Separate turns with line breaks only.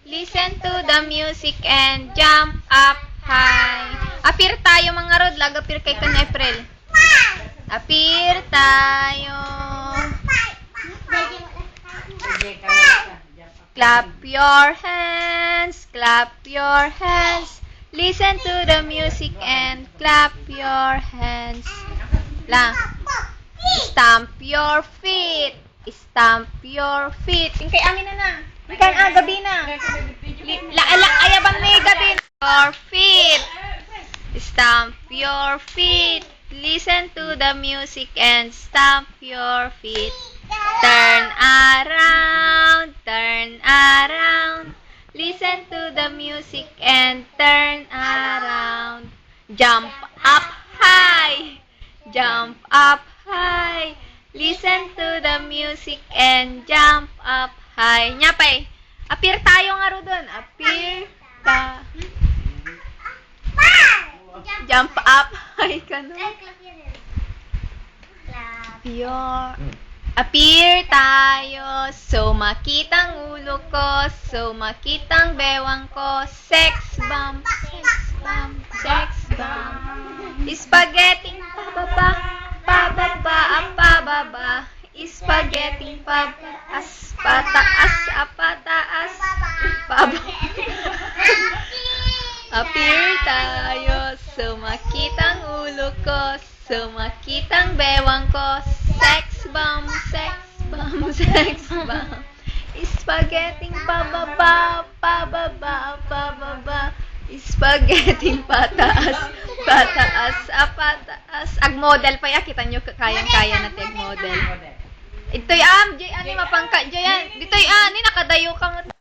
Listen to the music and jump up high. Appear tayo mga rod. Lag-appear kay kan April. Appear tayo. Clap your hands. Clap your hands. Listen to the music and clap your hands. Lang. Stamp your feet. Stamp your feet. Yung kay amin na. Yung kay gabi na. Ayaban may gabi na. Your feet. Stamp your feet. Listen to the music and stamp your feet. Turn around. Turn around. Listen to the music and turn around. Jump up high. Jump up high. Listen to the music and jump up high. Nyapay. Appear tayo nga ro dun. Appear ta. Jump up high ka no? Appear tayo. So makitang ulo ko. So makitang bewang ko. Sex bomb. Sex bomb. Sex bomb. Spaghetti pababa. Pababa. Pababa. Spaghetti pataas. Pataas. Pataas. Pababa. Appear tayo. So makitang ulo ko. So makitang bewang ko. Sex bomb. Sex bomb. Sex bomb. Spaghetti pababa. Pababa. Pababa. Spaghetti pataas. Pataas. Pataas. Ag-model pa ya. Kita nyo kayang-kaya natin ag-model. Ito'y Jay, ani mapangka, Jay, dito'y ani, nakadayo ka mo.